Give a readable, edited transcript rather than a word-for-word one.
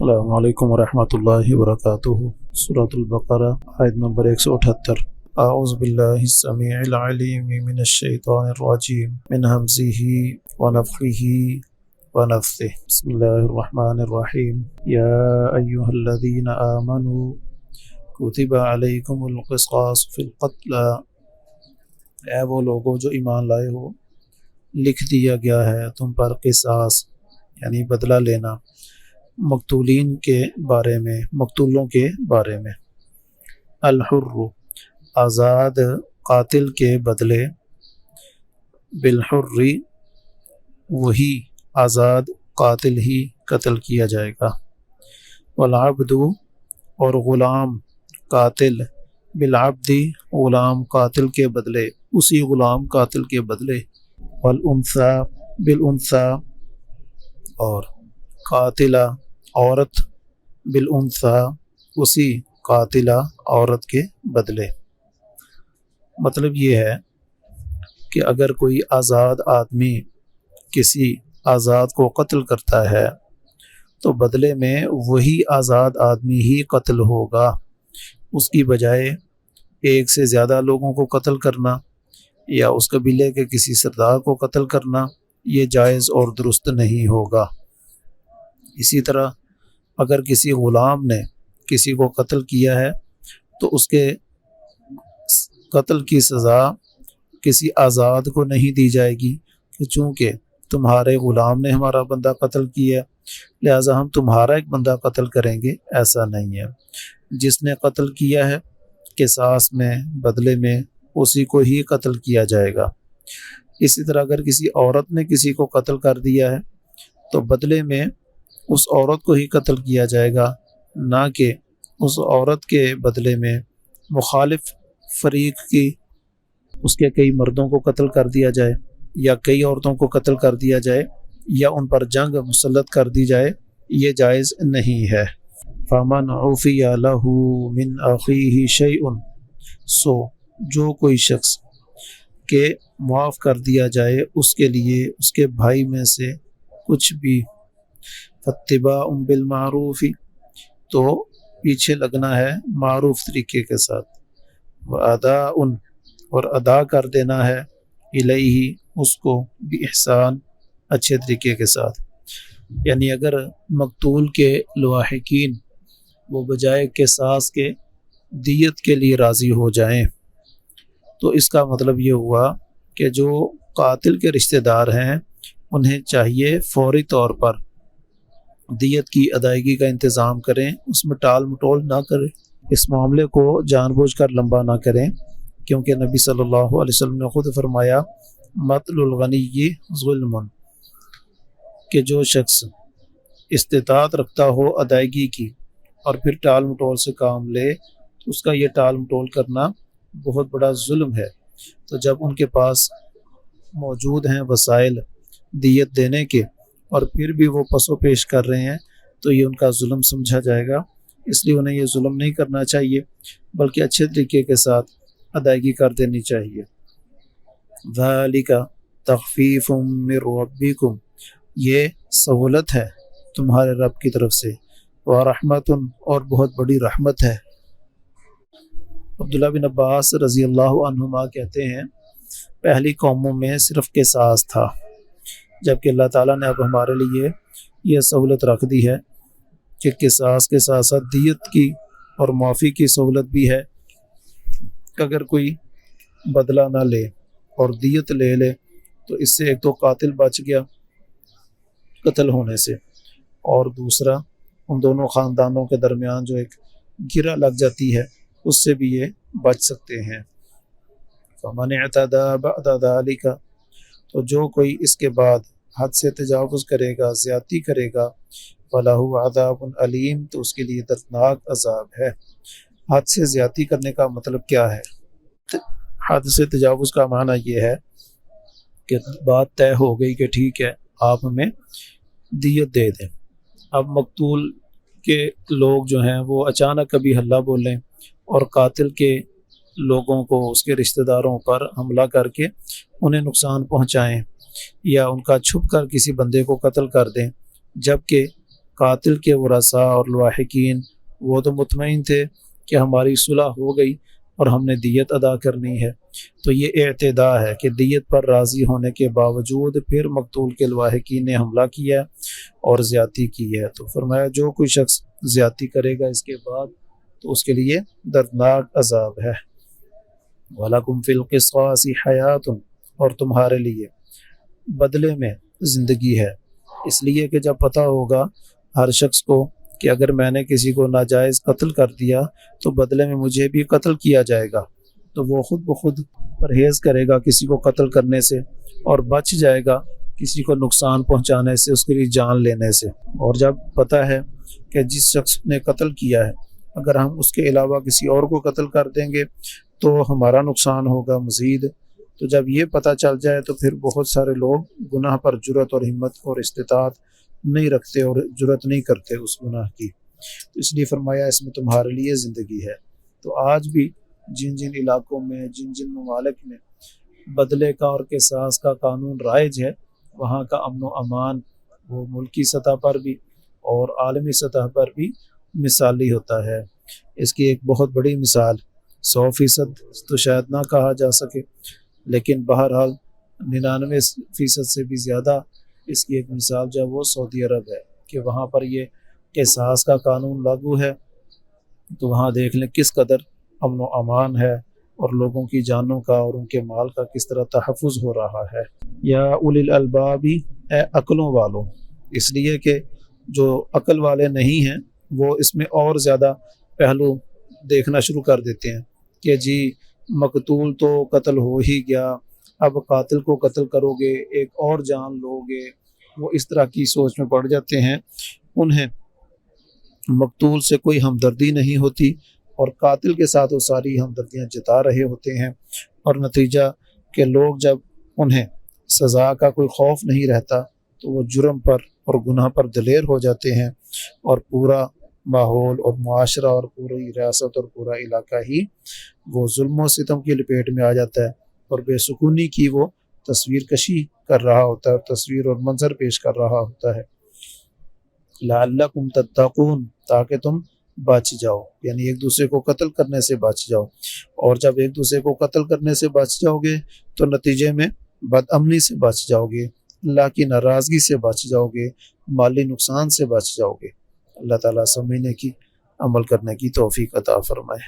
السلام علیکم ورحمۃ اللہ وبرکاتہ۔ سورۃ البقرہ آیت نمبر 178۔ اعوذ باللہ السمیع العلیم من الشیطان الرجیم من ہمزہ ونفخہ ونفثہ۔ بسم اللہ الرحمن الرحیم۔ یا ایہا الذین آمنوا کتب علیکم القصاص فی القتل، اے وہ لوگوں جو ایمان لائے ہو، لکھ دیا گیا ہے تم پر قصاص یعنی بدلہ لینا، مقتولین کے بارے میں، مقتولوں کے بارے میں۔ الحر آزاد قاتل کے بدلے، بالحر وہی آزاد قاتل ہی قتل کیا جائے گا۔ والعبد اور غلام قاتل، بالعبد غلام قاتل کے بدلے، اسی غلام قاتل کے بدلے۔ والانثى بالانثى اور قاتلہ عورت، بالانثى اسی قاتلہ عورت کے بدلے۔ مطلب یہ ہے کہ اگر کوئی آزاد آدمی کسی آزاد کو قتل کرتا ہے تو بدلے میں وہی آزاد آدمی ہی قتل ہوگا، اس کی بجائے ایک سے زیادہ لوگوں کو قتل کرنا یا اس قبیلے کے کسی سردار کو قتل کرنا یہ جائز اور درست نہیں ہوگا۔ اسی طرح اگر کسی غلام نے کسی کو قتل کیا ہے تو اس کے قتل کی سزا کسی آزاد کو نہیں دی جائے گی کہ چونکہ تمہارے غلام نے ہمارا بندہ قتل کیا لہٰذا ہم تمہارا ایک بندہ قتل کریں گے، ایسا نہیں ہے۔ جس نے قتل کیا ہے قصاص میں، بدلے میں اسی کو ہی قتل کیا جائے گا۔ اسی طرح اگر کسی عورت نے کسی کو قتل کر دیا ہے تو بدلے میں اس عورت کو ہی قتل کیا جائے گا، نہ کہ اس عورت کے بدلے میں مخالف فریق کی اس کے کئی مردوں کو قتل کر دیا جائے یا کئی عورتوں کو قتل کر دیا جائے یا ان پر جنگ مسلط کر دی جائے، یہ جائز نہیں ہے۔ فَمَنْ عُفِيَ لَهُ مِنْ أَخِيهِ شَيْءٌ سو جو کوئی شخص کہ معاف کر دیا جائے اس کے لیے اس کے بھائی میں سے کچھ بھی، فَاتِّبَاعٌ بِالْمَعْرُوفِ تو پیچھے لگنا ہے معروف طریقے کے ساتھ، وَأَدَاءٌ اور ادا کر دینا ہے، الیہ اس کو، بِإِحْسَان اچھے طریقے کے ساتھ۔ یعنی اگر مقتول کے لواحقین وہ بجائے قصاص کے دیت کے لیے راضی ہو جائیں تو اس کا مطلب یہ ہوا کہ جو قاتل کے رشتہ دار ہیں انہیں چاہیے فوری طور پر دیت کی ادائیگی کا انتظام کریں، اس میں ٹال مٹول نہ کریں، اس معاملے کو جان بوجھ کر لمبا نہ کریں، کیونکہ نبی صلی اللہ علیہ وسلم نے خود فرمایا مطل الغنی ظلم، کہ جو شخص استطاعت رکھتا ہو ادائیگی کی اور پھر ٹال مٹول سے کام لے تو اس کا یہ ٹال مٹول کرنا بہت بڑا ظلم ہے۔ تو جب ان کے پاس موجود ہیں وسائل دیت دینے کے اور پھر بھی وہ پس و پیش کر رہے ہیں تو یہ ان کا ظلم سمجھا جائے گا، اس لیے انہیں یہ ظلم نہیں کرنا چاہیے بلکہ اچھے طریقے کے ساتھ ادائیگی کر دینی چاہیے۔ ذالک تخفیف من ربکم یہ سہولت ہے تمہارے رب کی طرف سے، ورحمت اور بہت بڑی رحمت ہے۔ عبداللہ بن عباس رضی اللہ عنہما کہتے ہیں پہلی قوموں میں صرف قصاص تھا، جبکہ اللہ تعالیٰ نے اب ہمارے لیے یہ سہولت رکھ دی ہے کہ قصاص کے ساتھ ساتھ دیت کی اور معافی کی سہولت بھی ہے۔ اگر کوئی بدلہ نہ لے اور دیت لے لے تو اس سے ایک تو قاتل بچ گیا قتل ہونے سے، اور دوسرا ان دونوں خاندانوں کے درمیان جو ایک گرہ لگ جاتی ہے اس سے بھی یہ بچ سکتے ہیں۔ فَمَنِ اعْتَدَىٰ بَعْدَ ذَلِكَ تو جو کوئی اس کے بعد حد سے تجاوز کرے گا، زیادتی کرے گا، فَلَهُ عَذَابٌ عَلِيمٌ تو اس کے لیے دردناک عذاب ہے۔ حد سے زیادتی کرنے کا مطلب کیا ہے؟ حد سے تجاوز کا معنی یہ ہے کہ بات طے ہو گئی کہ ٹھیک ہے آپ ہمیں دیت دے دیں، اب مقتول کے لوگ جو ہیں وہ اچانک کبھی ہلہ بولیں اور قاتل کے لوگوں کو، اس کے رشتہ داروں پر حملہ کر کے انہیں نقصان پہنچائیں یا ان کا چھپ کر کسی بندے کو قتل کر دیں، جبکہ قاتل کے ورثاء اور لاحقین وہ تو مطمئن تھے کہ ہماری صلح ہو گئی اور ہم نے دیت ادا کرنی ہے، تو یہ اعتداء ہے کہ دیت پر راضی ہونے کے باوجود پھر مقتول کے لاحقین نے حملہ کیا اور زیادتی کی ہے۔ تو فرمایا جو کوئی شخص زیادتی کرے گا اس کے بعد تو اس کے لیے دردناک عذاب ہے۔ وَلَكُمْ فِي الْقِصَاصِ حَيَاةٌ، اور تمہارے لیے بدلے میں زندگی ہے، اس لیے کہ جب پتہ ہوگا ہر شخص کو کہ اگر میں نے کسی کو ناجائز قتل کر دیا تو بدلے میں مجھے بھی قتل کیا جائے گا، تو وہ خود بخود پرہیز کرے گا کسی کو قتل کرنے سے اور بچ جائے گا کسی کو نقصان پہنچانے سے، اس کے لیے جان لینے سے۔ اور جب پتہ ہے کہ جس شخص نے قتل کیا ہے اگر ہم اس کے علاوہ کسی اور کو قتل کر دیں گے تو ہمارا نقصان ہوگا مزید، تو جب یہ پتہ چل جائے تو پھر بہت سارے لوگ گناہ پر جرأت اور ہمت اور استطاعت نہیں رکھتے اور جرأت نہیں کرتے اس گناہ کی، تو اس لیے فرمایا اس میں تمہارے لیے زندگی ہے۔ تو آج بھی جن جن علاقوں میں جن جن ممالک میں بدلے کا اور قصاص کا قانون رائج ہے وہاں کا امن و امان وہ ملکی سطح پر بھی اور عالمی سطح پر بھی مثالی ہوتا ہے۔ اس کی ایک بہت بڑی مثال 100% تو شاید نہ کہا جا سکے، لیکن بہرحال 99% سے بھی زیادہ اس کی ایک مثال جو ہے وہ سعودی عرب ہے کہ وہاں پر یہ قصاص کا قانون لاگو ہے، تو وہاں دیکھ لیں کس قدر امن و امان ہے اور لوگوں کی جانوں کا اور ان کے مال کا کس طرح تحفظ ہو رہا ہے۔ یا اولی الالباب، اے عقلوں والوں، اس لیے کہ جو عقل والے نہیں ہیں وہ اس میں اور زیادہ پہلو دیکھنا شروع کر دیتے ہیں کہ جی مقتول تو قتل ہو ہی گیا، اب قاتل کو قتل کرو گے ایک اور جان لو گے، وہ اس طرح کی سوچ میں پڑ جاتے ہیں، انہیں مقتول سے کوئی ہمدردی نہیں ہوتی اور قاتل کے ساتھ وہ ساری ہمدردیاں جتا رہے ہوتے ہیں، اور نتیجہ کہ لوگ جب انہیں سزا کا کوئی خوف نہیں رہتا تو وہ جرم پر اور گناہ پر دلیر ہو جاتے ہیں، اور پورا ماحول اور معاشرہ اور پوری ریاست اور پورا علاقہ ہی وہ ظلم و ستم کی لپیٹ میں آ جاتا ہے اور بے سکونی کی وہ تصویر کشی کر رہا ہوتا ہے، تصویر اور منظر پیش کر رہا ہوتا ہے۔ لعلکم تتقون، تاکہ تم بچ جاؤ، یعنی ایک دوسرے کو قتل کرنے سے بچ جاؤ، اور جب ایک دوسرے کو قتل کرنے سے بچ جاؤ گے تو نتیجے میں بد امنی سے بچ جاؤ گے، اللہ کی ناراضگی سے بچ جاؤ گے، مالی نقصان سے بچ جاؤ گے۔ اللہ تعالیٰ سمجھنے کی عمل کرنے کی توفیق عطا فرمائے۔